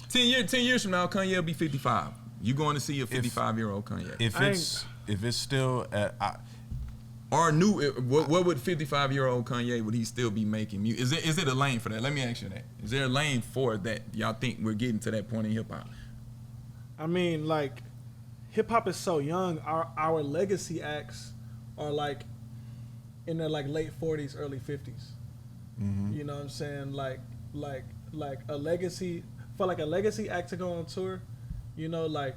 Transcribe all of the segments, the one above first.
10 years from now, Kanye will be 55. You going to see a 55-year-old Kanye? If it's still at. Or new, what would 55-year-old Kanye, would he still be making music? Is it a lane for that? Let me ask you that. Is there a lane for that? Y'all think we're getting to that point in hip hop? I mean, like, hip hop is so young. Our legacy acts are like in their like late 40s, early 50s. Mm-hmm. You know what I'm saying? Like a legacy act to go on tour. You know, like.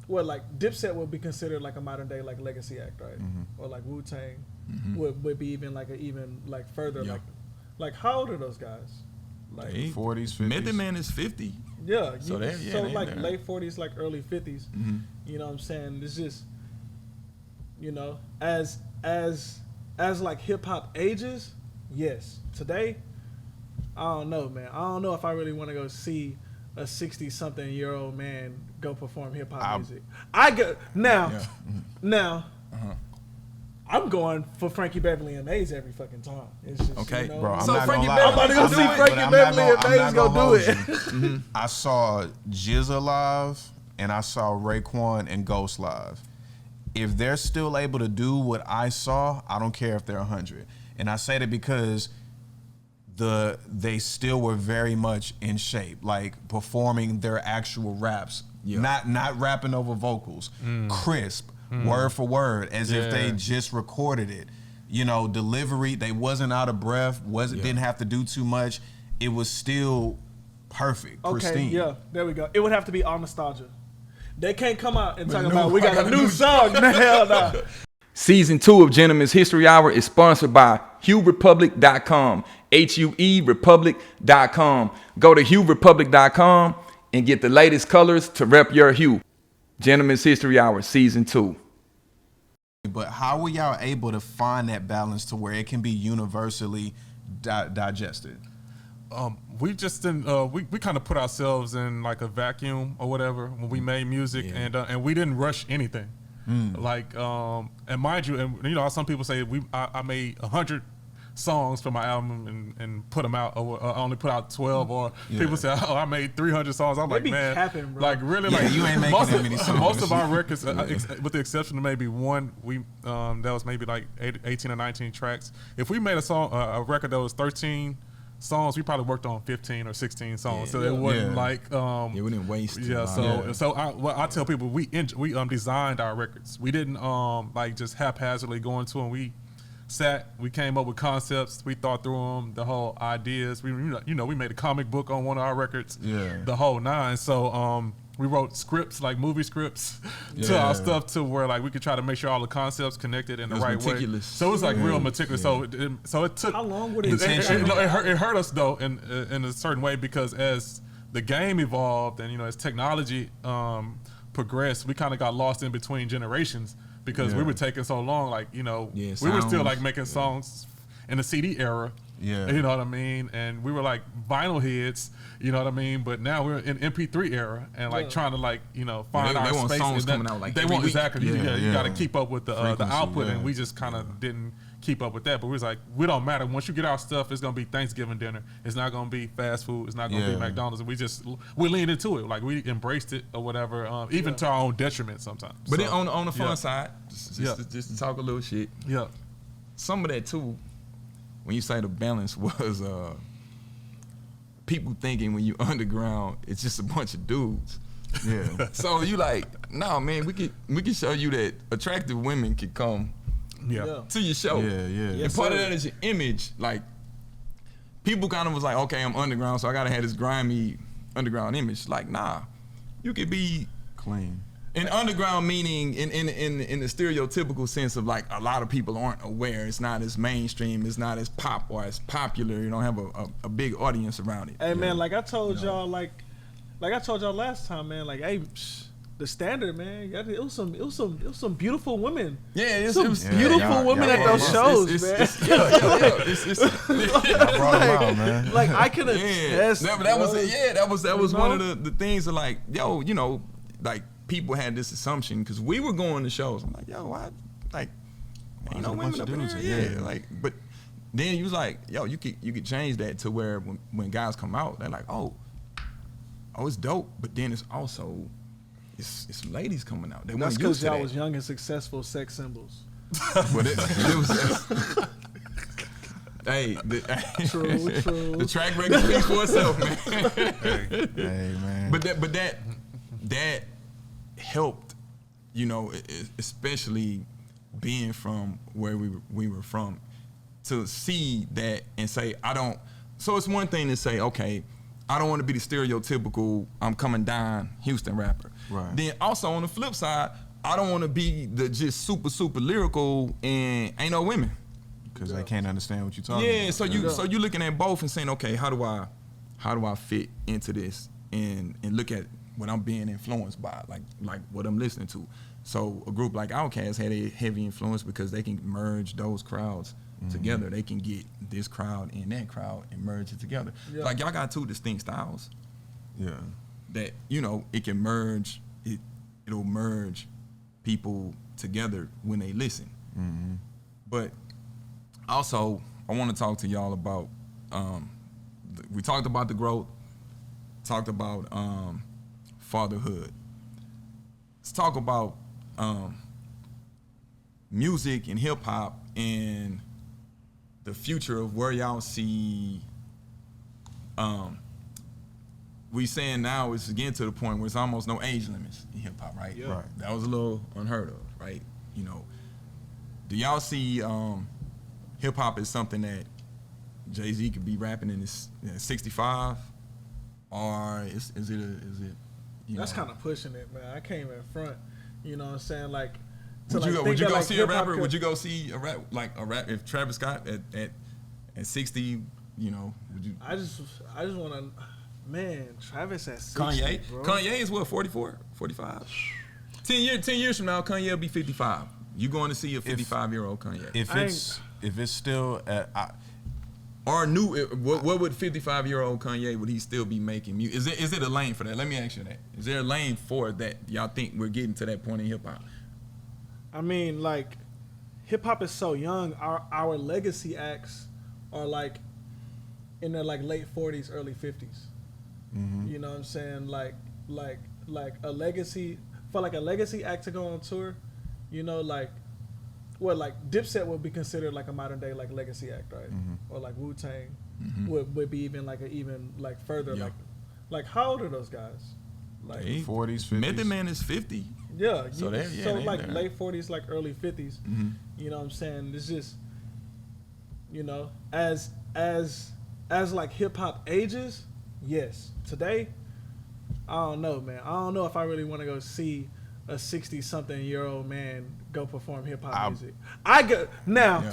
Well, like Dipset would be considered like a modern day like legacy act, right? Mm-hmm. Or like Wu-Tang would be even further. Yeah. Like how old are those guys? Like 40s, 50s. Method Man is 50. Yeah. So like there. Late 40s, like early 50s. Mm-hmm. You know what I'm saying? It's just, you know, as like hip hop ages, yes. Today, I don't know, man. I don't know if I really want to go see a 60-something-year-old man go perform hip hop music. Now. I'm going for Frankie Beverly and Maze every fucking time. It's just, okay, you know, bro. I'm about to go see Frankie Beverly and Maze go do it. Mm-hmm. I saw GZA live and I saw Raekwon and Ghost live. If they're still able to do what I saw, I don't care if they're 100. And I say that because they still were very much in shape, like performing their actual raps, not rapping over vocals, crisp, word for word, as if they just recorded it. You know, delivery, they wasn't out of breath, didn't have to do too much. It was still perfect, pristine. Okay, yeah, there we go. It would have to be all nostalgia. They can't come out and talk about we got a new song. Hell no. Season 2 of Gentlemen's History Hour is sponsored by HughRepublic.com. HueRepublic.com. Go to HughRepublic.com and get the latest colors to rep your hue. Gentlemen's History Hour, Season 2. But how were y'all able to find that balance to where it can be universally digested? We just didn't. We kind of put ourselves in like a vacuum or whatever when we made music, and we didn't rush anything. Like, and mind you, and you know, some people say I made 100 songs for my album and put them out, or I only put out 12, or people say, oh, I made 300 songs. I'm like, man, capping, bro. like really, like you ain't making that many songs. Most of our records, with the exception of maybe one, that was maybe like 18 or 19 tracks. If we made a record that was 13 songs, we probably worked on 15 or 16 songs, so it wasn't like we didn't waste. So I tell people we designed our records. We didn't like just haphazardly go into them. We came up with concepts, we thought through them, the whole ideas. We made a comic book on one of our records, the whole nine. So we wrote scripts, like movie scripts, to our stuff, to where like we could try to make sure all the concepts connected in the right way. So it was like real meticulous. So it took. How long would it take? It hurt us though in a certain way, because as the game evolved and as technology progressed, we kind of got lost in between generations, because we were taking so long. Like we were still like making songs in the CD era. You know what I mean? And we were like vinyl heads, you know what I mean? But now we're in MP3 era and like trying to like, find our they want space. songs coming out like they every want week. exactly. You got to keep up with the output, and we Yeah. just kind of didn't keep up with that. But we was like, we don't matter. Once you get our stuff, it's gonna be Thanksgiving dinner. It's not gonna be fast food. It's not gonna be McDonald's. And we leaned into it. Like we embraced it or whatever, even to our own detriment sometimes. But then on the fun side, just to talk a little shit. Yeah. Some of that too. When you say the balance was people thinking when you underground, it's just a bunch of dudes. Yeah. So you like, no man, we can show you that attractive women can come to your show. And part of that is your image. Like people kind of was like, okay, I'm underground, so I gotta have this grimy underground image. Like, nah, you could be clean. And underground meaning in the stereotypical sense of like a lot of people aren't aware. It's not as mainstream. It's not as pop or as popular. You don't have a big audience around it. Hey man, like I told y'all, like I told y'all last time, man. Like, hey, the standard, man. It was some beautiful women. Yeah, it was beautiful women at those shows, man. Like I can attest. That was one of the things of like, yo, like. People had this assumption because we were going to shows. I'm like, yo, why? Like, ain't no women up in there. Like, but then you was like, yo, you could change that to where when guys come out, they're like, oh, oh, it's dope, but then it's also it's some ladies coming out. They That's because y'all was young and successful sex symbols. But it was hey, True. the track record speaks for itself, man. Hey, man. But that helped, you know, especially being from where we were from, to see that and say, I don't. So it's one thing to say, okay, I don't want to be the stereotypical I'm coming down Houston rapper. Right. Then also on the flip side, I don't want to be the just super lyrical and ain't no women. Because they can't understand what you're talking about. Yeah, so you're looking at both and saying, okay, how do I fit into this and look at what I'm being influenced by, like what I'm listening to. So a group like Outkast had a heavy influence because they can merge those crowds together. They can get this crowd and that crowd and merge it together. Yeah. Like y'all got two distinct styles. Yeah. That, you know, it can merge, it'll merge people together when they listen. Mm-hmm. But also, I want to talk to y'all about, we talked about the growth, talked about fatherhood. Let's talk about music and hip hop and the future of where y'all see. We saying now it's getting to the point where it's almost no age limits in hip hop, right? Yeah. Right. That was a little unheard of, right? You know, do y'all see hip hop as something that Jay-Z could be rapping in his 65, or is it? That's kind of pushing it, man. I came in front. You know what I'm saying? Like, would you go see a rapper? Would you go see a rap if Travis Scott at 60? You know, would you? I just want to, man. Travis at 60. Kanye, bro. Kanye is what, 44, 45. 10 years from now, Kanye will be 55. You going to see a 55-year-old Kanye? If it's still at. Or new, what would 55-year-old Kanye, would he still be making music? Is it a lane for that? Let me ask you that. Is there a lane for that? Y'all think we're getting to that point in hip hop? I mean, like, hip hop is so young. Our legacy acts are like in their like late 40s, early 50s. Mm-hmm. You know what I'm saying? Like a legacy act to go on tour. You know, like. Well, like Dipset would be considered like a modern day like legacy act, right? Mm-hmm. Or like Wu-Tang would be even further. Yeah. Like how old are those guys? Like 40s, 50s. Method Man is 50. Yeah. So like late 40s, like early 50s. Mm-hmm. You know what I'm saying? It's just, you know, as like hip hop ages, yes. Today, I don't know, man. I don't know if I really want to go see a 60-something-year-old man go perform hip hop music. I go now.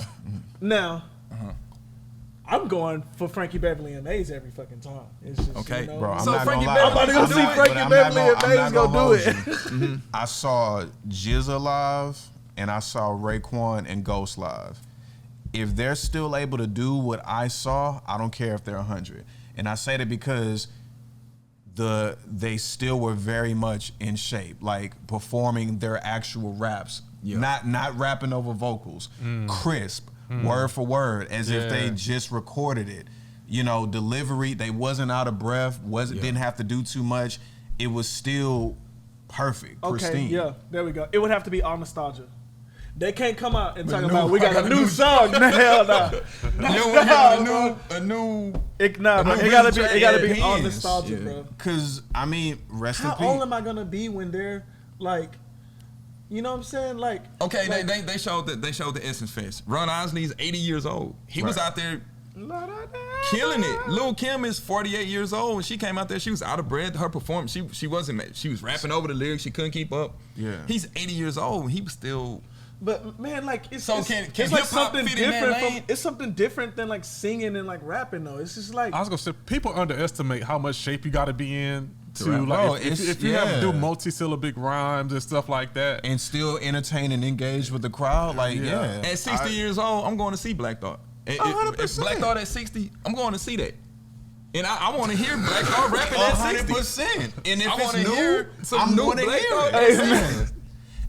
I'm going for Frankie Beverly and Maze every fucking time. It's just, okay, you know, bro. I'm so not Frankie gonna lie. I'm about to go see Frankie Beverly and Maze go do it. I saw GZA live and I saw Raekwon and Ghost live. If they're still able to do what I saw, I don't care if they're 100. And I say that because they still were very much in shape, like performing their actual raps, not rapping over vocals, crisp, word for word, as if they just recorded it. You know, delivery, they wasn't out of breath, didn't have to do too much. It was still perfect, pristine. Okay, yeah, there we go. It would have to be all nostalgia. They can't come out and talk about we got a new song. Hell no. It gotta be all nostalgia, bro. Cause I mean, rest in peace. How old am I gonna be when they're like, you know what I'm saying? Like, okay, like, they showed the Essence Fest. Ron Osley's 80 years old. He was out there killing it. Lil' Kim is 48 years old. When she came out there, she was out of breath. Her performance, she was rapping over the lyrics. She couldn't keep up. Yeah. He's 80 years old and he was still. But man, like it's like something different. It's something different than like singing and like rapping though. It's just like I was gonna say people underestimate how much shape you got to be in to like if you have to do multi-syllabic rhymes and stuff like that, and still entertain and engage with the crowd. Like at 60 years old, I'm going to see Black Thought. If Black Thought at 60, I'm going to see that. And I want to hear Black Thought rapping at 60. 100%. And if I it's new, hear some new Black Thought at 60.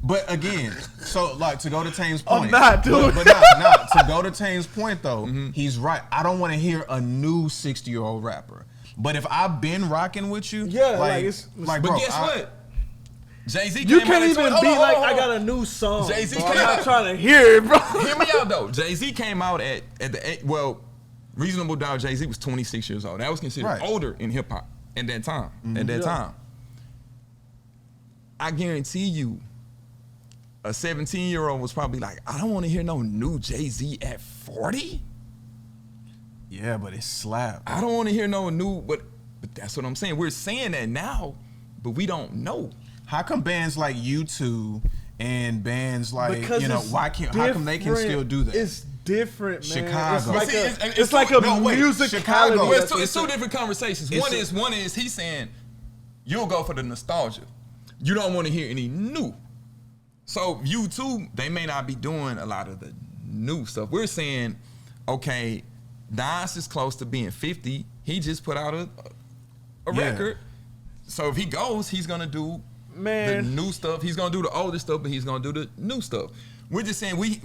But again, so like to go to Tame's point. I'm not doing but to go to Tame's point though, he's right. I don't want to hear a new 60-year-old rapper. But if I've been rocking with you, it's but bro, guess what? Jay-Z you can't even be like, I got a new song. Jay-Z bro. came I'm out not trying to hear it, bro. Hear me out though. Jay-Z came out at the Reasonable Doubt. Jay-Z was 26 years old. That was considered older in hip hop at that time. At that time, I guarantee you, a 17-year-old was probably like, I don't want to hear no new Jay-Z at 40. Yeah, but it's slap. I don't want to hear no new, but that's what I'm saying. We're saying that now, but we don't know. How come bands like U2 and bands like, Because how come they can still do that? It's different, man. Chicago. It's like a musicality. Well, it's two different conversations. One is he's saying, you'll go for the nostalgia. You don't want to hear any new. So U2, they may not be doing a lot of the new stuff. We're saying, okay, Nas is close to being 50. He just put out a record. So if he goes, he's gonna do the new stuff. He's gonna do the older stuff, but he's gonna do the new stuff. We're just saying we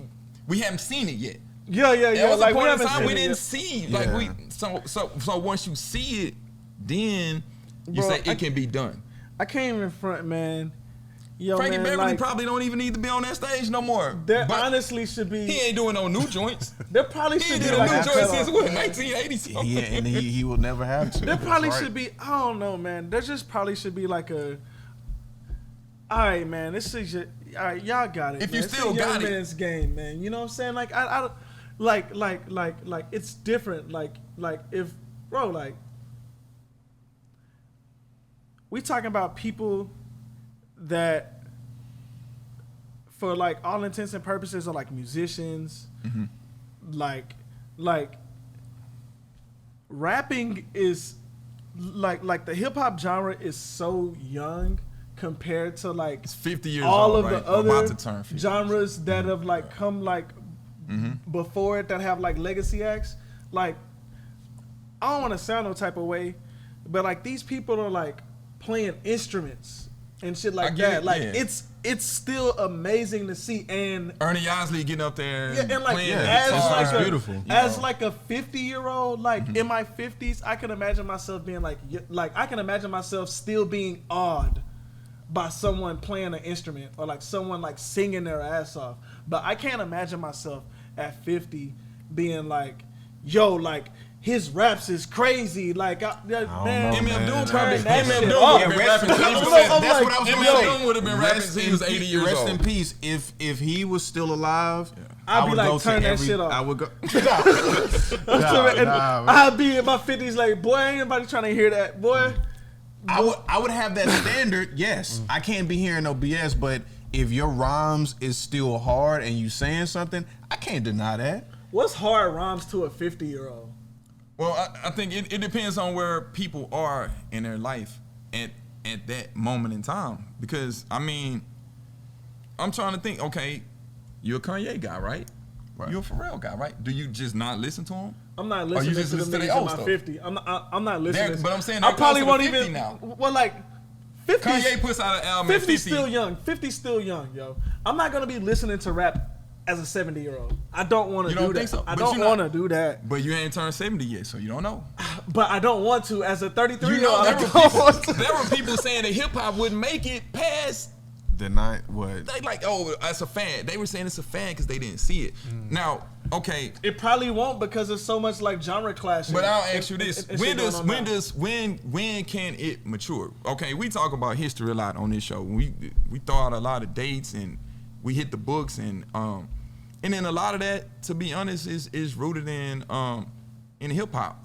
haven't seen it yet. Yeah. That was Like a we point in haven't time seen we it didn't yet. see. Like so once you see it, then you Bro, say it can be done. I can't even front, man. Yo, Frankie man, Beverly like, probably don't even need to be on that stage no more. There But honestly should be. he ain't doing no new joints. There probably He should did be a like new a joint cutoff. since what, 1980 something? Yeah, and he will never have to. There probably That's right. should be. I don't know, man. There just probably should be like a. All right, man. This is your. All right, y'all got it. If man. you still it's a got young it. man's game, man. You know what I'm saying? Like I like it's different. Like if bro, like we talking about people that, for like all intents and purposes, are like musicians. Like rapping is like the hip hop genre is so young compared to like It's 50 years all old, of right? the Or other about to turn 50. genres that have like come like before it, that have like legacy acts. Like I don't want to sound no type of way, but like these people are like playing instruments and shit like get that. it, Like yeah. it's still amazing to see. And Ernie Osley getting up there yeah, and like playing as guitar. like a, beautiful. as like a 50-year-old, like in my 50s, I can imagine myself being like I can imagine myself still being awed by someone playing an instrument or like someone like singing their ass off. But I can't imagine myself at 50 being like, yo, like his raps is crazy. Like, man, Eminem Doom turn probably. that Eminem shit Doom off. would have been rest rapping. in peace. That's what I was gonna Eminem say. Doom would have been rapping since he was 80 years Rest old. in peace. If he was still alive, I'd I be would like, go turn to that every. shit off. I would go. And nah, I'd be in my 50s like, boy, ain't nobody trying to hear that, boy. I would have that standard. Yes, I can't be hearing no BS. But if your rhymes is still hard and you saying something, I can't deny that. What's hard rhymes to a 50-year-old? Well, I think it depends on where people are in their life at that moment in time. Because, I mean, I'm trying to think, okay, you're a Kanye guy, right? You're a Pharrell guy, right? Do you just not listen to him? I'm not Or you listening just to the listen to niggas the in old my stuff? 50. I'm not listening. But I'm saying I they're probably closer won't to 50 even now. Well, like 50. Kanye puts out an album at 50 50. still young. 50 still young, yo. I'm not gonna be listening to rap as a 70-year-old. I don't want to You do don't that. think so? I But don't you're not- want to do that. But you ain't turned 70 yet, so you don't know. But I don't want to as a 33-year-old. You know, I don't want to. there were people saying that hip hop wouldn't make it past. The night what? They like, oh, it's a fan. They were saying it's a fan because they didn't see it. Now, okay, It probably won't because there's so much like genre clashing. but I'll ask you this: and shit going on now. when can it mature? Okay, we talk about history a lot on this show. We throw out a lot of dates and we hit the books and then a lot of that, to be honest, is rooted in hip hop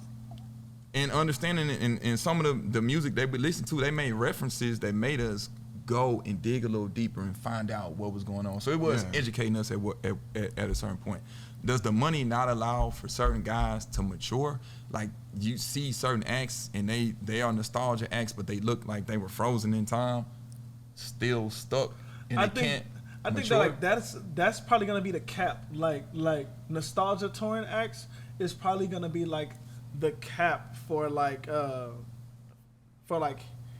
and understanding in some of the music that we listen to. They made references that made us go and dig a little deeper and find out what was going on. So it was educating us at a certain point. Does the money not allow for certain guys to mature? Like you see certain acts and they are nostalgia acts, but they look like they were frozen in time, still stuck, and I they think can't that mature. like that's probably gonna be the cap. Like nostalgia touring acts is probably gonna be like the cap for like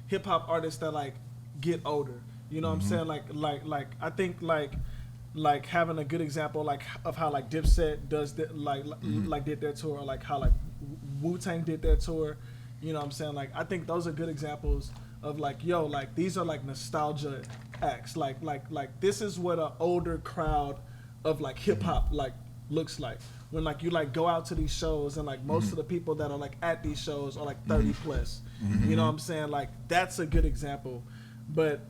hip hop artists that like get older. You know what I'm saying? Like I think like having a good example like of how like Dipset does that like did their tour, or like how like Wu-Tang did their tour, You know what I'm saying? Like, I think those are good examples of like, yo, like these are like nostalgia acts. Like this is what an older crowd of like hip hop like looks like. When like you like go out to these shows and like most of the people that are like at these shows are like 30 plus. You know what I'm saying? Like that's a good example. But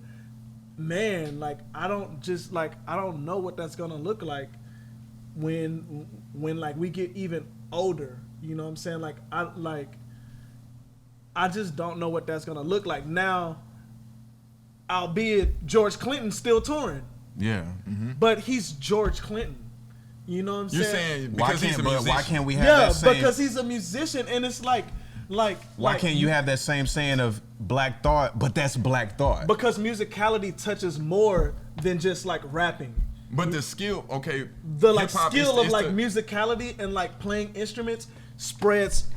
man, like I don't know what that's gonna look like when like we get even older. You know what I'm saying? Like I just don't know what that's gonna look like. Now, albeit George Clinton's still touring. Yeah. But he's George Clinton. You know what I'm saying? You're saying because he's a musician. Why can't we have that same? Because he's a musician, and it's like why can't you have that same saying of Black Thought, but that's Black Thought? Because musicality touches more than just like rapping. But the skill, okay. The like skill of like musicality and like playing instruments spreads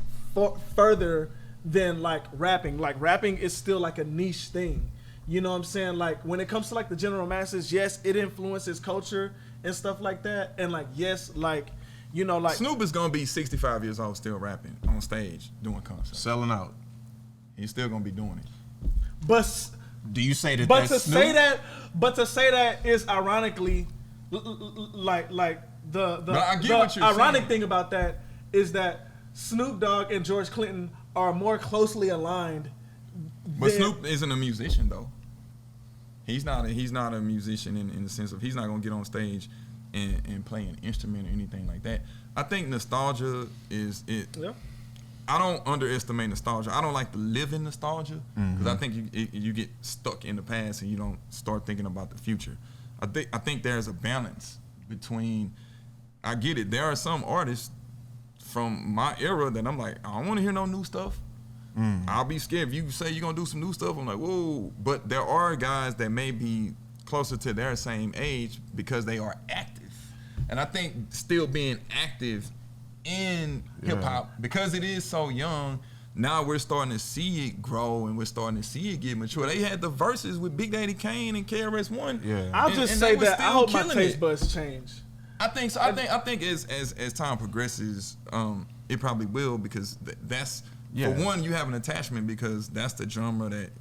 further than like rapping. Like rapping is still like a niche thing. You know what I'm saying? Like when it comes to like the general masses, yes, it influences culture and stuff like that. And like, yes, like, you know, like Snoop is gonna be 65 years old still rapping on stage doing concerts, selling out. He's still gonna be doing it. But do you say that? But to say that is ironically like the ironic thing about that is that Snoop Dogg and George Clinton are more closely aligned. But Snoop isn't a musician though. He's not a musician in the sense of he's not gonna get on stage and play an instrument or anything like that. I think nostalgia is it. Yeah. I don't underestimate nostalgia. I don't like to live in nostalgia because I think you get stuck in the past and you don't start thinking about the future. I think there's a balance between. I get it. There are some artists from my era that I'm like, I don't want to hear no new stuff. I'll be scared if you say you're gonna do some new stuff. I'm like, whoa. But there are guys that may be closer to their same age because they are active. And I think still being active in hip hop, because it is so young, now we're starting to see it grow and we're starting to see it get mature. They had the verses with Big Daddy Kane and KRS-One. Yeah. I'll just say that I hope my taste buds change. I think so. I think as time progresses, it probably will, because that's for one, you have an attachment because that's the genre that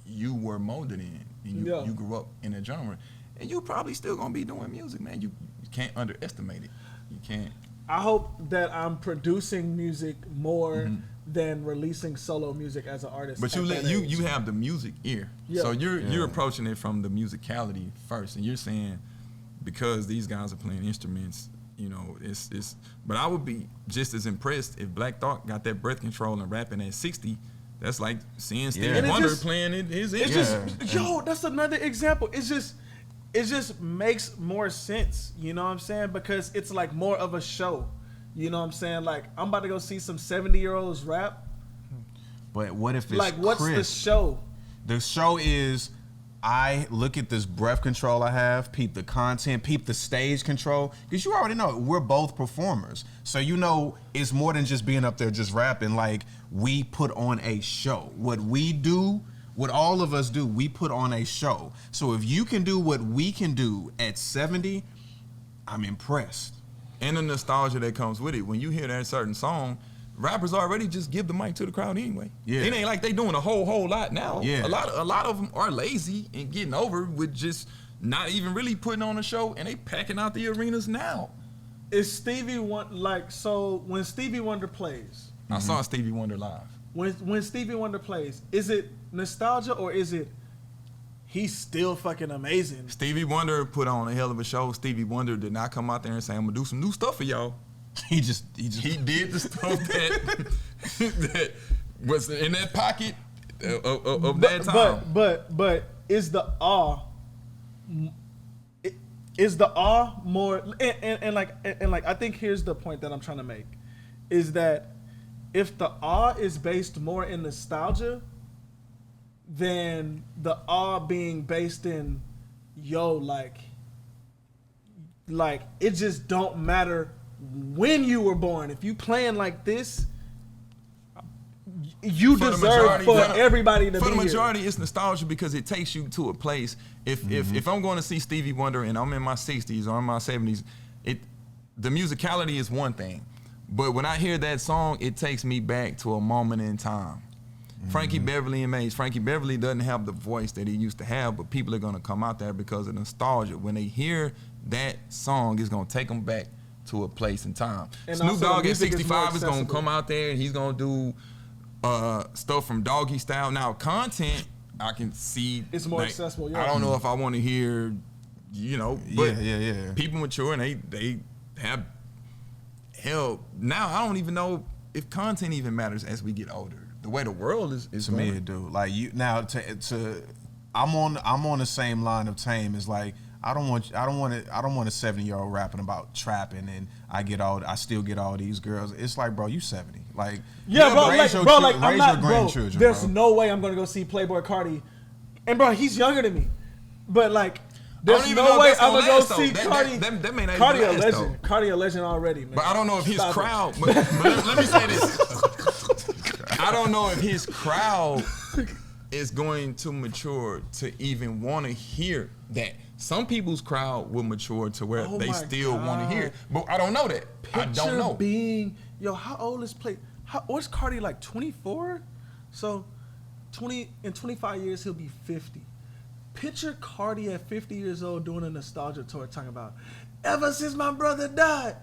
you were molded in, and you grew up in a genre, and you probably still gonna be doing music, man. You can't underestimate it. You can't. I hope that I'm producing music more than releasing solo music as an artist. But you have the music ear, so you're approaching it from the musicality first, and you're saying because these guys are playing instruments, you know, it's. But I would be just as impressed if Black Thought got that breath control and rapping at 60. That's like seeing Stevie Wonder playing his instruments. Yo, that's another example. It just makes more sense, you know what I'm saying? Because it's like more of a show. You know what I'm saying? Like, I'm about to go see some 70-year-olds rap. But what if it's like, what's the show? The show is, I look at this breath control I have, peep the content, peep the stage control. Because you already know, we're both performers. So you know it's more than just being up there just rapping. Like, we put on a show. What we do, what all of us do, we put on a show. So if you can do what we can do at 70, I'm impressed. And the nostalgia that comes with it. When you hear that certain song, rappers already just give the mic to the crowd anyway. Yeah. It ain't like they doing a whole lot now. Yeah. A lot of them are lazy and getting over with just not even really putting on a show, and they packing out the arenas now. Is Stevie so when Stevie Wonder plays? I saw Stevie Wonder live. When Stevie Wonder plays, is it nostalgia or is it he's still fucking amazing? Stevie Wonder put on a hell of a show. Stevie Wonder did not come out there and say, I'm gonna do some new stuff for y'all. He did the stuff that was in that pocket of that time. But is the awe more and like I think here's the point that I'm trying to make is that if the awe is based more in nostalgia than the awe being based in like it just don't matter when you were born. If you playing like this, you deserve for everybody to be here. For the majority, it's nostalgia because it takes you to a place. If I'm going to see Stevie Wonder and I'm in my 60s or in my 70s, the musicality is one thing. But when I hear that song, it takes me back to a moment in time. Frankie Beverly and Maze. Frankie Beverly doesn't have the voice that he used to have, but people are gonna come out there because of nostalgia. When they hear that song, it's gonna take them back to a place and time. And Snoop Dogg at 65 is gonna come out there and he's gonna do stuff from Doggy Style. Now, content, I can see it's more accessible. Yeah. I don't know if I want to hear, but yeah. people mature and they have hell. Now I don't even know if content even matters as we get older. The way the world is to me, it do. Like you now, I'm on the same line of Tame. Is like I don't want a 70-year-old rapping about trapping, and I still get all these girls. It's like, bro, you 70. Like, I'm not, bro. There's bro. No way I'm gonna go see Playboy Cardi, and bro, he's younger than me, but like. There's no way I'm gonna go see Cardi. That may not Cardi a last, legend. though. Cardi a legend already, man. But I don't know if his crowd. But let me say this. I don't know if his crowd is going to mature to even want to hear that. Some people's crowd will mature to where they still want to hear it. But I don't know that. I don't know. How old is what's Cardi, like 24? So in 25 years he'll be 50. Picture Cardi at 50 years old doing a nostalgia tour talking about, ever since my brother died,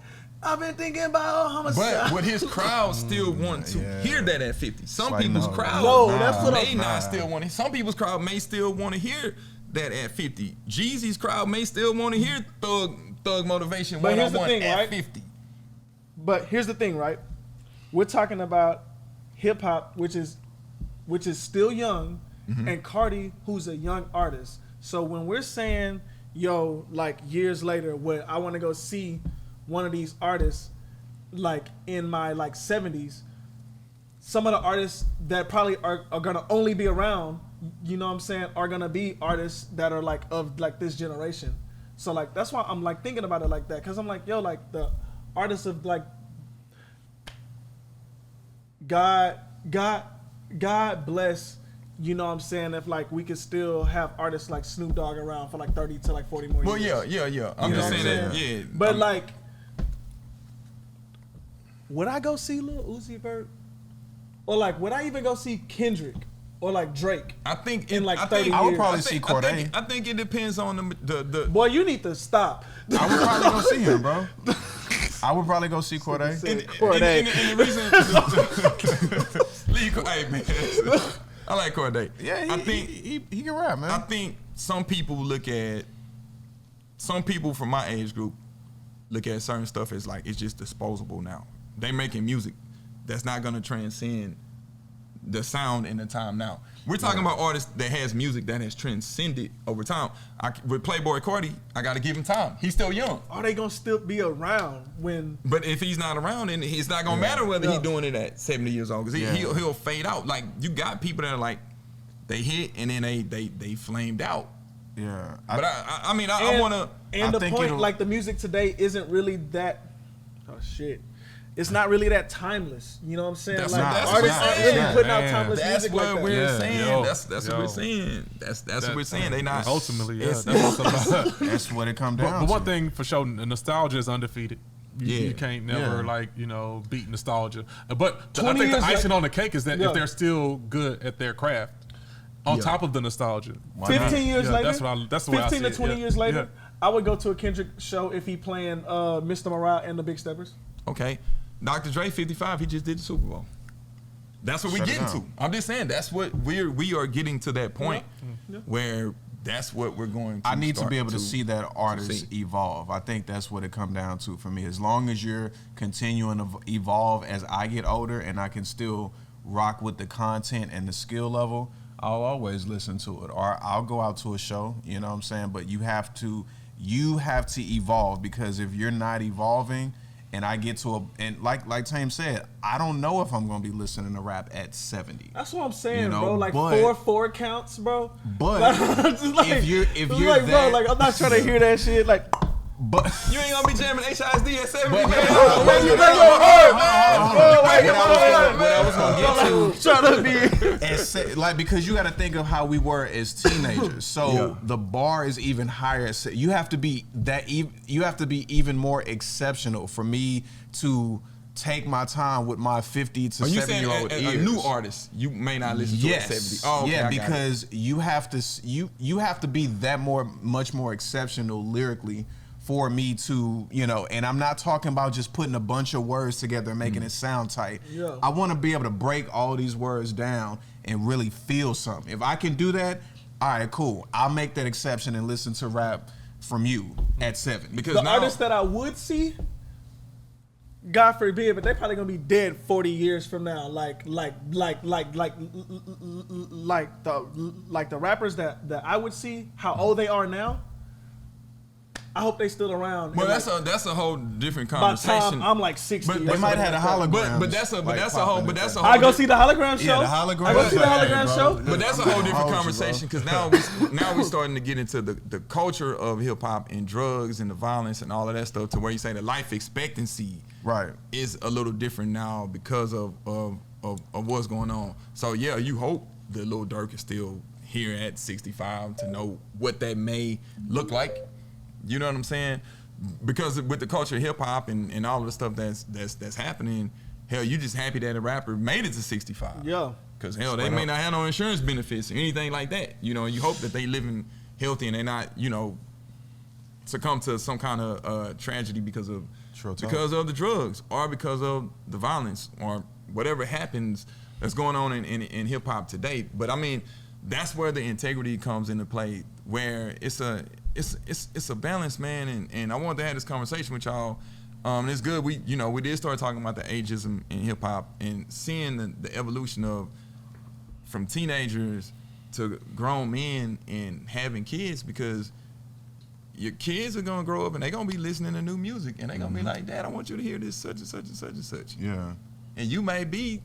I've been thinking about homicide. But would his crowd still want to hear that at 50? Some people's crowd may not still want it. Some people's crowd may still want to hear that at 50. Jeezy's crowd may still want to hear Thug Motivation 101 at 50. But here's the thing, right? We're talking about hip hop, which is still young, and Cardi, who's a young artist. So when we're saying, like years later, where I want to go see one of these artists, like in my 70s, some of the artists that probably are gonna only be around, you know what I'm saying, are gonna be artists that are like of like this generation. So like that's why I'm like thinking about it like that, because I'm like, like the artists of like God bless. You know what I'm saying? If like we could still have artists like Snoop Dogg around for like 30 to like 40 more years. Well, yeah. I'm just saying that, yeah. But like, would I go see Lil Uzi Vert? Or like, would I even go see Kendrick or like Drake? I think in like 30 years. I would probably see Cordae. I think it depends on the. Boy, you need to stop. I would probably go see him, bro. I would probably go see Cordae. And the reason, hey man. I like Cordae. Yeah, I think he can rap, man. I think some people from my age group look at certain stuff as like it's just disposable now. They making music that's not gonna transcend the sound in the time now. We're talking about artists that has music that has transcended over time. With Playboy Cardi, I gotta give him time. He's still young. Are they gonna still be around when? But if he's not around, then it's not gonna matter whether he's doing it at 70 years old, because he'll fade out. Like you got people that are like they hit and then they flamed out. Yeah, but I want to. And the point, like the music today isn't really that. Oh shit. It's not really that timeless. You know what I'm saying? That's like artists aren't really putting out timeless music like that. That's what we're saying. That's what we're saying. That's what we're saying. They not ultimately. That's what it comes down to. But one thing for sure, nostalgia is undefeated. You can't never beat nostalgia. But I think the icing on the cake is that if they're still good at their craft, on top of the nostalgia. 15 years later, that's the way I see it. 15 to 20 years later, I would go to a Kendrick show if he playing Mr. Morale and the Big Steppers. Okay. Dr. Dre, 55, he just did the Super Bowl. That's what we're getting to. I'm just saying, that's what we are getting to that point where that's what we're going to I need to be able to see that artist evolve. I think that's what it comes down to for me. As long as you're continuing to evolve as I get older and I can still rock with the content and the skill level, I'll always listen to it. Or I'll go out to a show, you know what I'm saying? But you have to evolve, because if you're not evolving, and I get to like Tame said, I don't know if I'm gonna be listening to rap at 70. That's what I'm saying, bro. Like 4 counts, bro. But like, if you're like, bro, like I'm not trying to hear that shit. Like, but you ain't gonna be jamming HISD at 70, man. What I was gonna get to, like, because you got to think of how we were as teenagers. So the bar is even higher. So you have to be even more exceptional for me to take my time with my 50 to 70-year-old ears. A new artist, you may not listen to at 70. Oh, okay, yeah, because you have to be that much more exceptional lyrically for me to, and I'm not talking about just putting a bunch of words together and making it sound tight. Yeah. I want to be able to break all these words down and really feel something. If I can do that, all right, cool. I'll make that exception and listen to rap from you at 70. Because the artists that I would see, God forbid, but they probably gonna be dead 40 years from now. Like the rappers that I would see, how old they are now. I hope they still around. Well, that's a whole different conversation. By the time I'm like 60. But they might have a hologram. But that's a whole. I go see the hologram show. Yeah, the hologram. I go see the hologram show. But that's a whole different conversation because now we're starting to get into the culture of hip hop and drugs and the violence and all of that stuff to where you say the life expectancy is a little different now because of what's going on. So yeah, you hope that Lil Durk is still here at 65 to know what that may look like. You know what I'm saying? Because with the culture of hip hop and all of the stuff that's happening, hell, you just happy that a rapper made it to 65. Yeah. Because hell, they may not have no insurance benefits or anything like that. You hope that they living healthy and they not, succumb to some kind of tragedy because of the drugs or because of the violence or whatever happens that's going on in hip hop today. But I mean, that's where the integrity comes into play, where it's a balance, man, and I wanted to have this conversation with y'all. It's good. We did start talking about the ageism in hip hop and seeing the evolution of from teenagers to grown men and having kids, because your kids are gonna grow up and they're gonna be listening to new music and they're gonna be like, Dad, I want you to hear this such and such and such and such. Yeah. And you may be,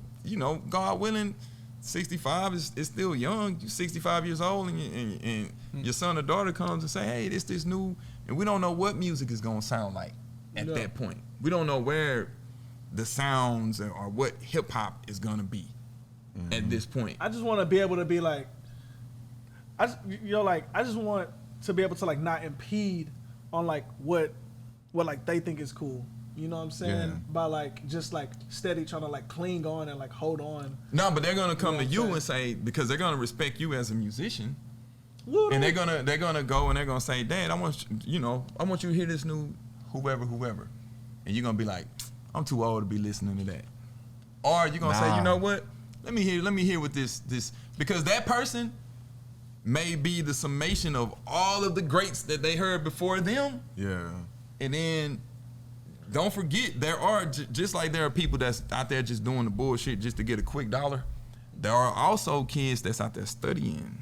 God willing, 65 is still young. You're 65 years old, and your son or daughter comes and say, "Hey, this new," and we don't know what music is gonna sound like at that point. We don't know where the sounds or what hip hop is gonna be at this point. I just want to be able to be like, I just want to be able to like not impede on like what like they think is cool. You know what I'm saying? Yeah. By like just like steady trying to like cling on and like hold on. No, but they're gonna come to you and say, because they're gonna respect you as a musician, and they're gonna go and they're gonna say, Dad, I want you to hear this new whoever, and you're gonna be like, I'm too old to be listening to that, or you're gonna say, you know what? Let me hear what this because that person may be the summation of all of the greats that they heard before them. Yeah, and then. Don't forget, there are, just like there are people that's out there just doing the bullshit just to get a quick dollar, there are also kids that's out there studying.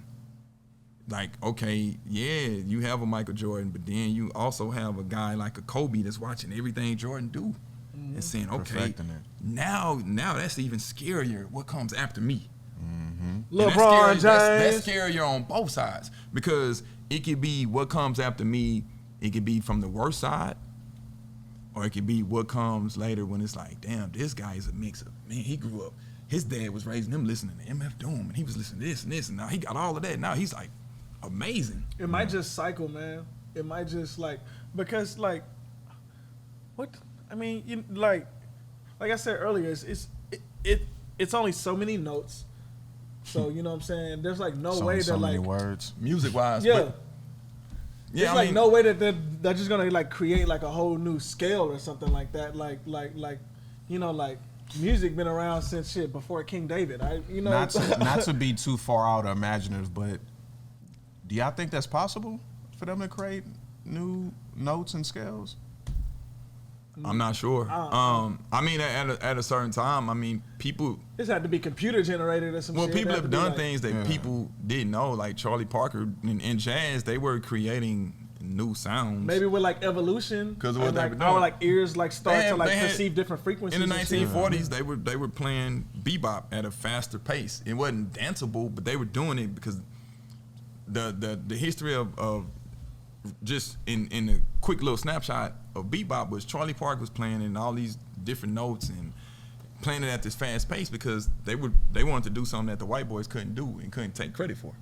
Like, okay, yeah, you have a Michael Jordan, but then you also have a guy like a Kobe that's watching everything Jordan do and saying, okay, now that's even scarier. What comes after me? LeBron James. That's scarier on both sides, because it could be what comes after me. It could be from the worst side. Or it could be what comes later when it's like, damn, this guy is a mix of, man, he grew up, his dad was raising him listening to MF Doom, and he was listening to this, and now he got all of that. Now he's like amazing. It might just cycle, man. It might just like, because like, what, I mean, like I said earlier, it's only so many notes. So, you know what I'm saying? There's like no way that like. So many words. Music-wise. Yeah. Yeah, there's no way that they're just gonna like create like a whole new scale or something like that. Like music been around since shit before King David. Not to be too far out or imaginative, but do y'all think that's possible for them to create new notes and scales? I'm not sure. I mean, at a certain time, I mean, people. This had to be computer generated or some shit. Well, people have done things that people didn't know, like Charlie Parker in jazz. They were creating new sounds. Maybe with like evolution, because what like our like ears like start to like perceive different frequencies. In the 1940s, they were playing bebop at a faster pace. It wasn't danceable, but they were doing it because the history of just in a quick little snapshot of bebop was Charlie Parker was playing in all these different notes and playing it at this fast pace because they wanted to do something that the white boys couldn't do and couldn't take credit for.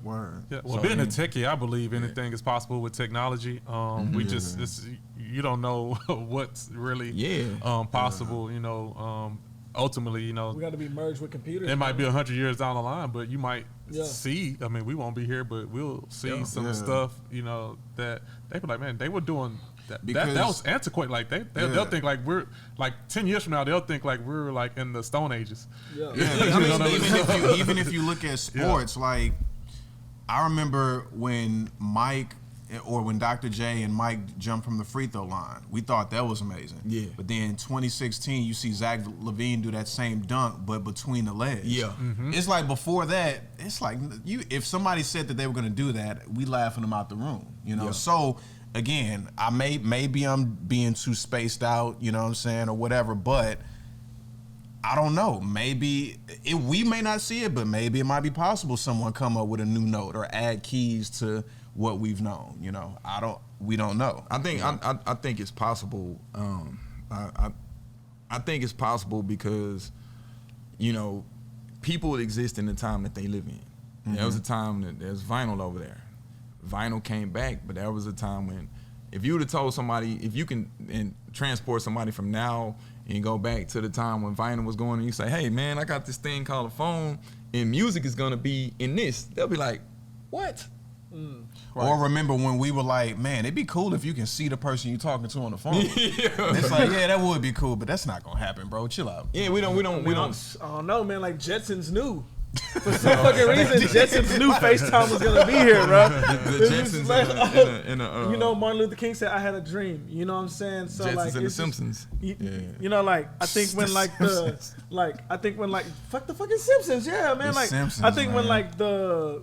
Word. Yeah, well, so, being a techie, I believe anything is possible with technology. We just you don't know what's really possible. You know, ultimately, you know, we got to be merged with computers. It might be 100 years down the line, but you might see. I mean, we won't be here, but we'll see some stuff. You know, that they were like, man, they were doing. That was antiquated. Like they'll think like we're like 10 years from now. They'll think like we're like in the Stone Ages. Yeah. I mean, even if you look at sports, like I remember when Mike or when Dr. J and Mike jumped from the free throw line, we thought that was amazing. Yeah. But then 2016, you see Zach LaVine do that same dunk, but between the legs. Yeah. Mm-hmm. It's like before that, it's like if somebody said that they were going to do that, we laughing them out the room. You know, so. Again, maybe I'm being too spaced out, you know what I'm saying, or whatever, but I don't know. Maybe we may not see it, but maybe it might be possible someone come up with a new note or add keys to what we've known. You know, we don't know. I think it's possible. I think it's possible because, you know, people exist in the time that they live in. Mm-hmm. There was a time that there's vinyl over there. Vinyl came back, but there was a time when if you would have told somebody, if you can and transport somebody from now and go back to the time when vinyl was going and you say, hey man, I got this thing called a phone and music is gonna be in this, they'll be like, what? Right. Or remember when we were like, man, it'd be cool if you can see the person you're talking to on the phone. It's like, yeah, that would be cool, but that's not gonna happen, bro. Chill out. Yeah, we don't. I don't know, man. Like Jetsons knew. For some fucking reason, Jetsons knew FaceTime was gonna be here, bro. The Jetsons like, in a you know, Martin Luther King said, "I had a dream." You know what I'm saying? So Jetsons like, and the Simpsons. You know, like I think when like fuck the fucking Simpsons, yeah, man. Like Simpsons, I think when like the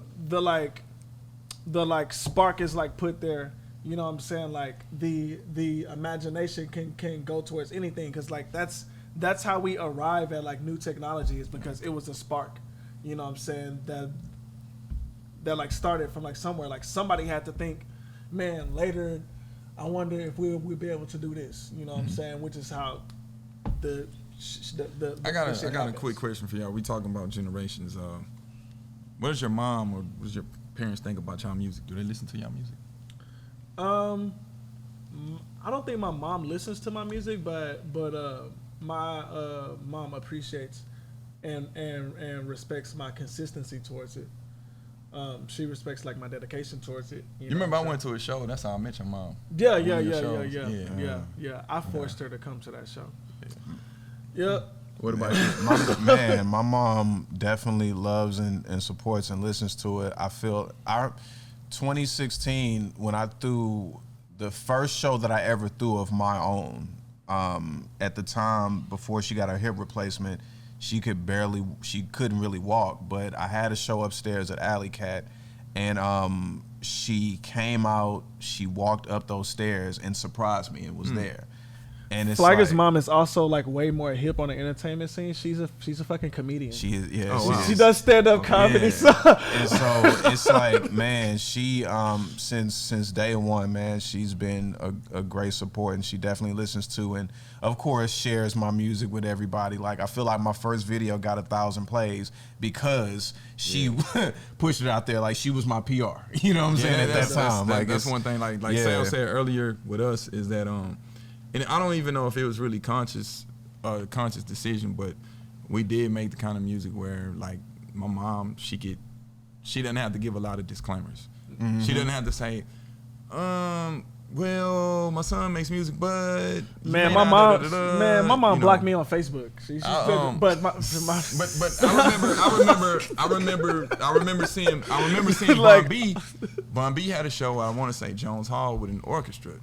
spark is like put there. You know what I'm saying? Like the imagination can go towards anything because like that's how we arrive at like new technology is because it was a spark. You know what I'm saying? That like started from like somewhere. Like somebody had to think, man, later, I wonder if we'll be able to do this. You know what I'm saying? Which is how the I got a quick question for y'all. We talking about generations. What does your mom or what does your parents think about y'all music? Do they listen to y'all music? I don't think my mom listens to my music, but my mom appreciates and respects my consistency towards it. She respects like my dedication towards it. You remember I went to a show? That's how I met your mom. Yeah. I forced her to come to that show. Yeah. What about you? My mom definitely loves and supports and listens to it. I feel 2016 when I threw the first show that I ever threw of my own. At the time before she got her hip replacement, she couldn't really walk, but I had a show upstairs at Alley Cat, and she came out, she walked up those stairs and surprised me and was there. And it's Flagger's mom is also like way more hip on the entertainment scene. She's a fucking comedian. She is, yeah. Oh, wow. She does stand up comedy. Yeah. And so it's like, man, she since day one, man, she's been a great support, and she definitely listens to and of course shares my music with everybody. Like I feel like my first video got 1,000 plays because she pushed it out there. Like she was my PR. You know what I'm saying? At that time, that's one thing. Like Sal said earlier with us is that and I don't even know if it was really conscious decision, but we did make the kind of music where like my mom, she doesn't have to give a lot of disclaimers. Mm-hmm. She doesn't have to say, well, my son makes music, but my mom blocked me on Facebook. I remember seeing like, Bon B had a show, I want to say Jones Hall with an orchestra.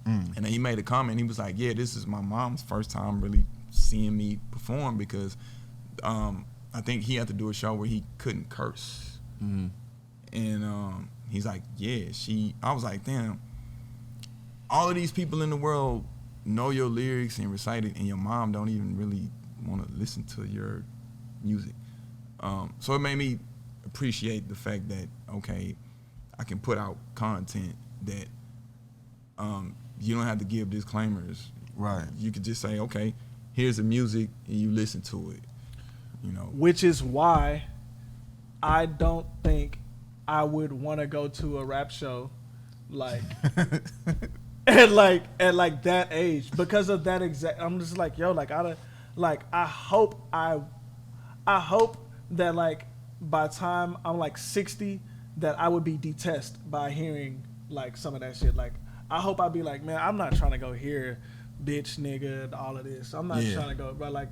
And then he made a comment. He was like, yeah, this is my mom's first time really seeing me perform because I think he had to do a show where he couldn't curse. Mm-hmm. And he's like, yeah, I was like, damn, all of these people in the world know your lyrics and recite it, and your mom don't even really want to listen to your music. So it made me appreciate the fact that, okay, I can put out content that you don't have to give disclaimers. Right. You could just say, okay, here's the music, and you listen to it. You know. Which is why I don't think I would want to go to a rap show like at like that age because of that exact. I'm just like, yo, like I hope that like by the time I'm like 60 that I would be detested by hearing like some of that shit. Like I hope I'd be like, man, I'm not trying to go hear bitch, nigga, all of this. I'm not trying to go, but like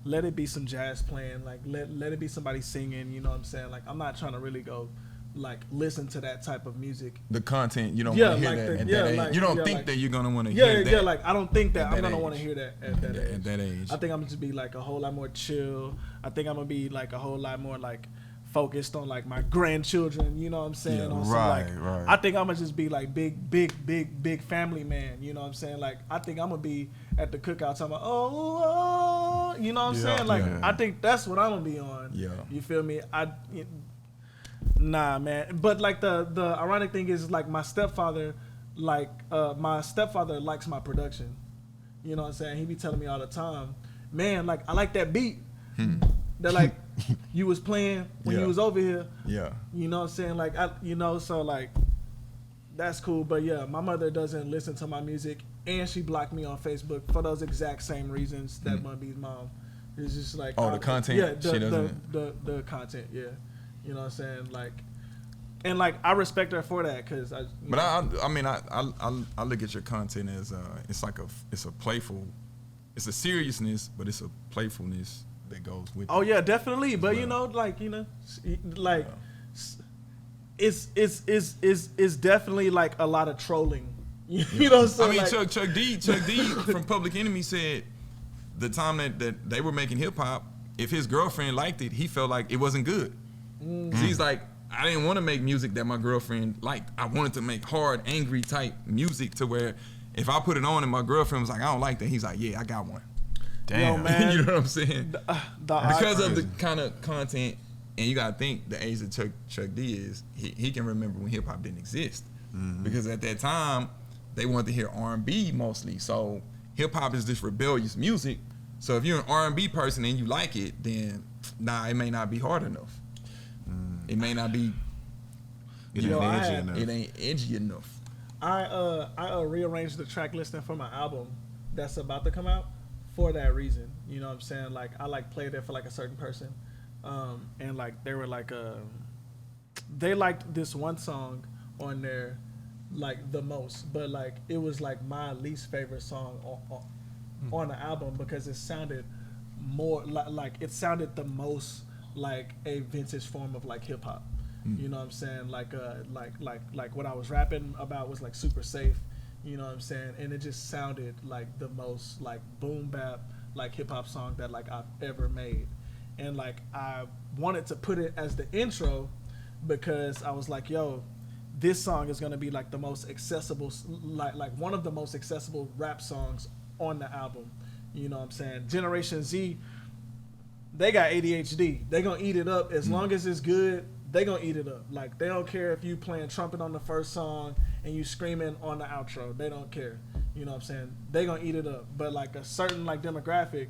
let it be some jazz playing, like let it be somebody singing, you know what I'm saying? Like I'm not trying to really go like listen to that type of music. The content, you don't want to hear like that at that age. Like, you don't think that you're gonna want to hear that. Yeah, like I don't think that I'm gonna want to hear that at that age. At that age. I think I'm gonna just be like a whole lot more chill. I think I'm gonna be like a whole lot more like focused on like my grandchildren, you know what I'm saying? Yeah, on some, right. I think I'm gonna just be like big family man, you know what I'm saying? Like I think I'm gonna be at the cookout talking about oh, you know what I'm saying? Like I think that's what I'm gonna be on. Yeah. You feel me? Nah, man. But like the ironic thing is like my stepfather likes my production. You know what I'm saying? He be telling me all the time, man, like I like that beat. That like you was playing when you was over here. Yeah. You know what I'm saying? Like so like that's cool. But yeah, my mother doesn't listen to my music and she blocked me on Facebook for those exact same reasons that Bumby's mom. It's just like the content. Yeah, she doesn't. The content. Yeah. You know what I'm saying? Like, and like I respect her for that because I. But I look at your content as it's a playful, it's a seriousness, but it's a playfulness that goes with. Oh it. yeah, definitely. But it's definitely like a lot of trolling. You know. So I mean, like, Chuck D from Public Enemy said the time that they were making hip hop, if his girlfriend liked it, he felt like it wasn't good. He's like, I didn't want to make music that my girlfriend liked. I wanted to make hard, angry type music to where if I put it on and my girlfriend was like, I don't like that, he's like, yeah, I got one. Damn. Yo, man. You know what I'm saying? Because of the crazy. kind of content, and you gotta think the age that Chuck D is, he can remember when hip hop didn't exist. Because at that time, they wanted to hear R&B mostly. So hip hop is this rebellious music. So if you're an R&B person and you like it, then it may not be hard enough. It may not be. It ain't edgy enough. I rearranged the track listing for my album that's about to come out for that reason. You know what I'm saying? Like I like played it for like a certain person, and like they were like they liked this one song on there like the most, but like it was like my least favorite song on the album because it sounded more like it sounded the most like a vintage form of like hip hop. You know what I'm saying? Like what I was rapping about was like super safe, you know what I'm saying? And it just sounded like the most like boom bap like hip hop song that like I've ever made. And like I wanted to put it as the intro because I was like, yo, this song is gonna be like the most accessible, like one of the most accessible rap songs on the album. You know what I'm saying? Generation Z, they got ADHD. They gonna eat it up as long as it's good. They gonna eat it up. Like they don't care if you playing trumpet on the first song and you screaming on the outro. They don't care. You know what I'm saying? They gonna eat it up. But like a certain like demographic,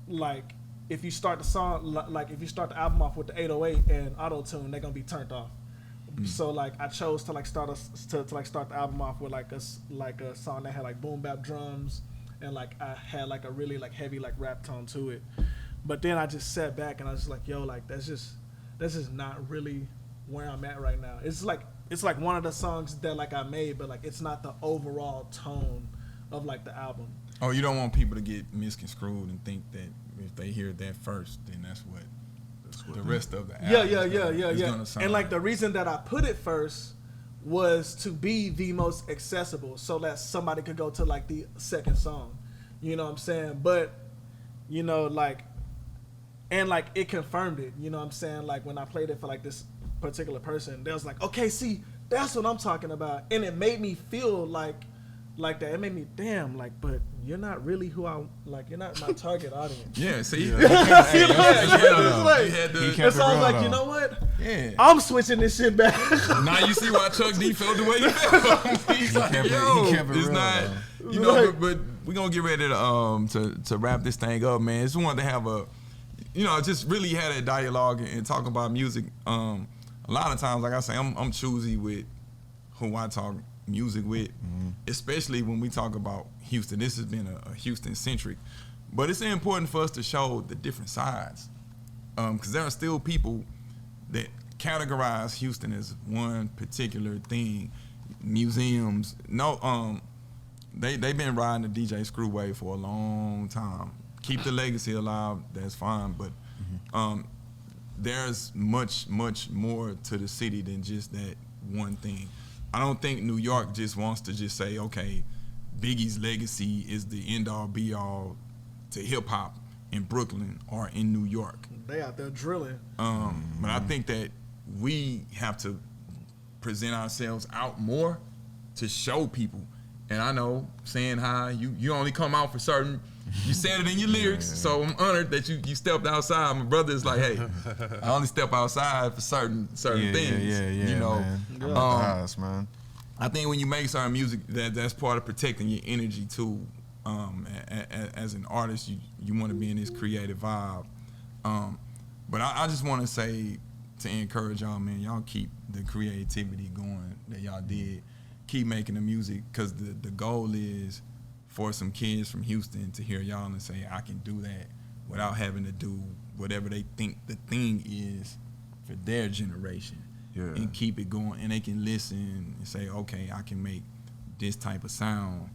like if you start the song, like if you start the album off with the 808 and auto tune, they gonna be turned off. So like I chose to like start the album off with like a song that had like boom bap drums and like I had like a really like heavy like rap tone to it. But then I just sat back and I was just like, yo, like that's just not really where I'm at right now. It's like one of the songs that like I made, but like it's not the overall tone of like the album. Oh, you don't want people to get misconstrued and think that if they hear that first, then that's what the rest of the album is gonna sound and like the reason that I put it first was to be the most accessible so that somebody could go to like the second song. You know what I'm saying? But you know, like, and like it confirmed it, you know what I'm saying? Like when I played it for like this particular person, they was like, okay, see, that's what I'm talking about. And it made me feel like that. It made me, damn, like, but you're not really who I, like, you're not my target audience. Yeah, see? So I was like, you know what? Yeah. I'm switching this shit back. Now you see why Chuck D felt the way he felt. He's like, yo, it's not, you know, but we're going to get ready to wrap this thing up, man. Just wanted to have just really had a dialogue and talk about music. A lot of times, like I say, I'm choosy with who I talk music with, especially when we talk about Houston. This has been a Houston-centric, but it's important for us to show the different sides, because there are still people that categorize Houston as one particular thing. Museums, they've been riding the DJ Screwwave for a long time. Keep the legacy alive, that's fine, but there's much more to the city than just that one thing. I don't think New York just wants to just say, okay, Biggie's legacy is the end-all be-all to hip-hop in Brooklyn or in New York. They out there drilling. But I think that we have to present ourselves out more to show people. And I know, saying hi, you only come out for certain, you said it in your lyrics, so I'm honored that you stepped outside. My brother is like, hey, I only step outside for certain things. You know, man. Man. I think when you make certain music, that's part of protecting your energy too. As an artist, you want to be in this creative vibe. But I just want to say, to encourage y'all, man, y'all keep the creativity going that y'all did. Keep making the music, because the goal is for some kids from Houston to hear y'all and say, I can do that without having to do whatever they think the thing is for their generation. And keep it going. And they can listen and say, okay, I can make this type of sound.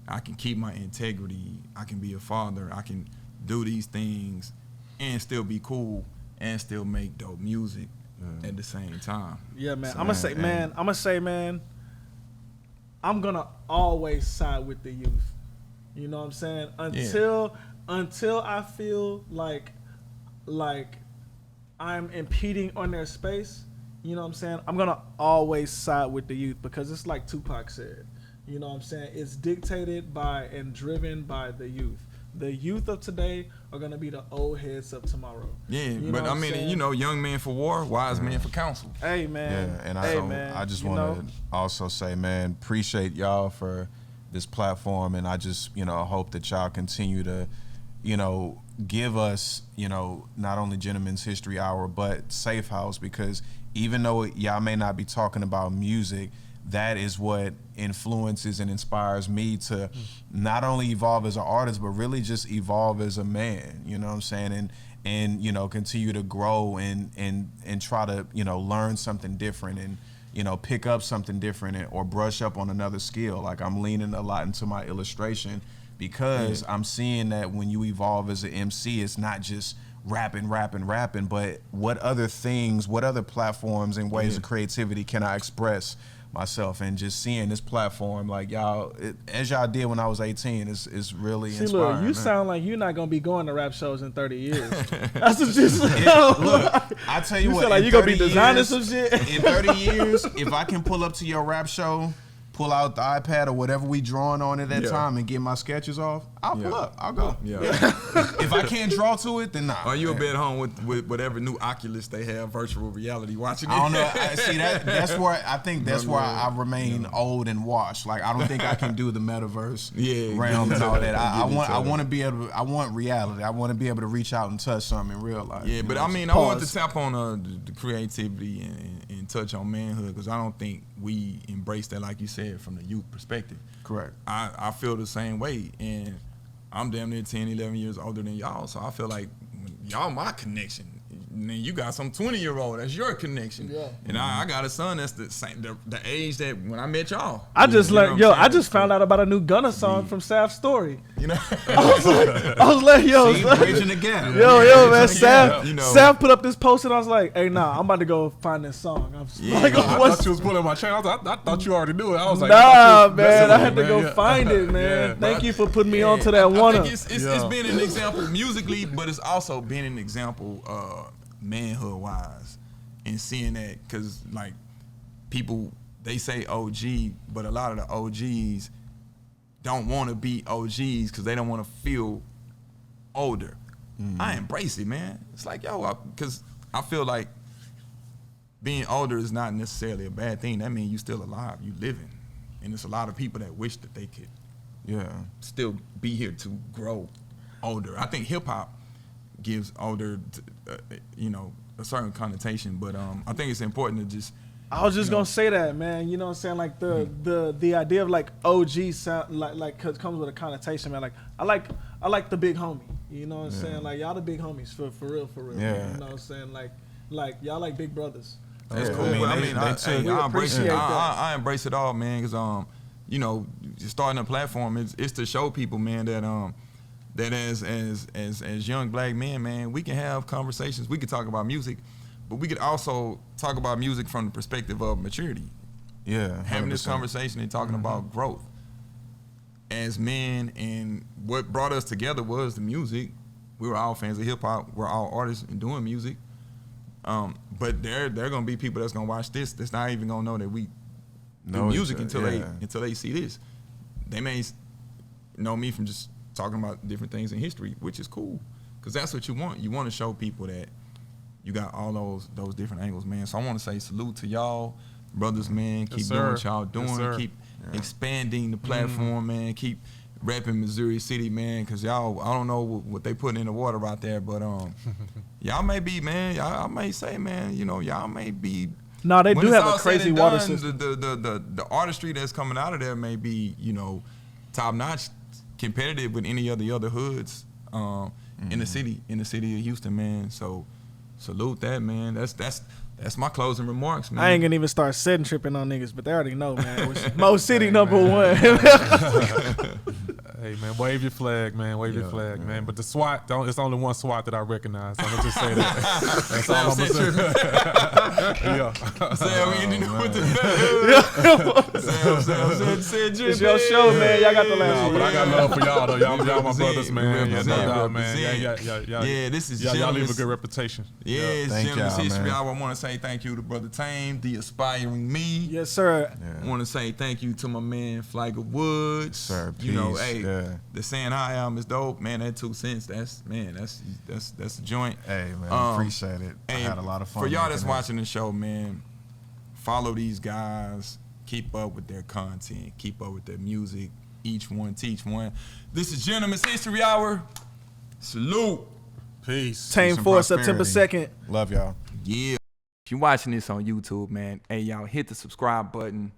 I can keep my integrity. I can be a father. I can do these things and still be cool and still make dope music at the same time. Yeah, man. So, I'm gonna say, man, I'm gonna always side with the youth. You know what I'm saying? Until I feel like I'm impeding on their space, you know what I'm saying? I'm gonna always side with the youth, because it's like Tupac said. You know what I'm saying? It's dictated by and driven by the youth. The youth of today are gonna be the old heads of tomorrow. Yeah, but I mean, you know, young men for war, wise men for counsel. Hey, man. Yeah, and I just want to also say, man, appreciate y'all for this platform, and I just, hope that y'all continue to, give us, not only Gentleman's History Hour, but Safe House, because even though y'all may not be talking about music, that is what influences and inspires me to not only evolve as an artist, but really just evolve as a man, you know what I'm saying? And continue to grow and try to, learn something different and, pick up something different or brush up on another skill. Like, I'm leaning a lot into my illustration, because I'm seeing that when you evolve as an MC, it's not just rapping, but what other platforms and ways of creativity can I express myself? And just seeing this platform, like y'all, as y'all did when I was 18, is really inspiring. Look, you sound like you're not gonna be going to rap shows in 30 years. That's what you sound. Look, I tell you what, sound like you gonna be designing some shit. In 30 years, if I can pull up to your rap show, pull out the iPad or whatever we drawing on at that time and get my sketches off, I'll pull up. I'll go. If I can't draw to it, then nah. Or you'll be at home with whatever new Oculus they have, virtual reality, watching it. I don't know. That's where I think I remain old and washed. Like, I don't think I can do the metaverse realm and all that. I want to be able to, I want reality. I want to be able to reach out and touch something in real life. Yeah, but I mean, I want to tap on the creativity and touch on manhood, because I don't think we embrace that, like you said, from the youth perspective. Correct. I feel the same way, and I'm damn near 10, 11 years older than y'all, so I feel like y'all my connection. And then you got some 20-year-old, that's your connection. Yeah. And I got a son that's the same, the age that when I met y'all. I just found out about a new Gunna song from Saf's story. You know, I was like, yo, see, bridging the gap. Yo, man, Saf put up this post, and I was like, hey, nah, I'm about to go find this song. I thought you was pulling my chain. I thought you already knew it. I was like, nah, man, I had to go find it, man. Thank you for putting me onto that one. I think it's been an example musically, but it's also been an example manhood wise, and seeing that, because like people, they say OG, but a lot of the OGs don't want to be OGs because they don't want to feel older. I embrace it, man. It's like, because I feel like being older is not necessarily a bad thing. That means you still alive, you living, and there's a lot of people that wish that they could still be here to grow older. I think hip hop gives older, a certain connotation, but I think it's important to just I was just gonna say that, man. You know what I'm saying? Like the idea of like OG sound like comes with a connotation, man. Like I like the big homie. You know what I'm saying? Like y'all the big homies for real. Yeah. Man. You know what I'm saying? Like y'all like big brothers. That's cool. I embrace it all, man. Cause you know, starting a platform it's to show people, man, that as young black men, man, we can have conversations. We can talk about music, but we could also talk about music from the perspective of maturity. Yeah, 100%. Having this conversation and talking about growth as men, and what brought us together was the music. We were all fans of hip hop. We're all artists and doing music. But there are gonna be people that's gonna watch this that's not even gonna know that we do music until they see this. They may know me from just talking about different things in history, which is cool, because that's what you want. You want to show people that you got all those different angles, man. So I want to say salute to y'all, brothers, man. Keep doing what y'all doing. Keep expanding the platform, man. Keep repping Missouri City, man, because y'all, I don't know what they putting in the water out there, but y'all may be, man, I may say, man, you know, y'all may be. No, they do have a crazy water system. The artistry that's coming out of there may be, you know, top notch, competitive with any of the other hoods in the city of Houston, man. So salute that, man. That's my closing remarks, man. I ain't gonna even start setting tripping on niggas, but they already know, man. Mo City #1. Hey, man, wave your flag, man. Wave your flag, man. But the SWAT, it's only one SWAT that I recognize. I'm gonna just say that. That's all I'm gonna say. Sam, we ended with the Sam, it's your show, man. Y'all got the last one. But I got love for y'all, though. Y'all my brothers, man. Yeah, no doubt, man. Yeah, this is y'all leave a good reputation. Yeah, it's Gentleman's History Hour. I want to say thank you to Brother Tame, the aspiring me. Yes, sir. I want to say thank you to my man Flagger Woods. Sir, peace. You know, hey, the saying I am is dope, man. That 2 cents, that's a joint. Hey, man, appreciate it. I had a lot of fun. For y'all that's watching the show, man, follow these guys. Keep up with their content. Keep up with their music. Each one teach one. This is Gentleman's History Hour. Salute. Peace. Tame 4, September 2nd. Love y'all. Yeah. If you're watching this on YouTube, man, hey, y'all, hit the subscribe button.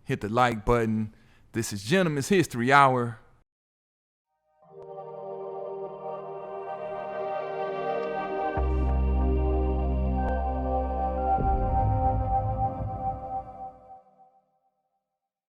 Hit the like button. This is Gentleman's History Hour.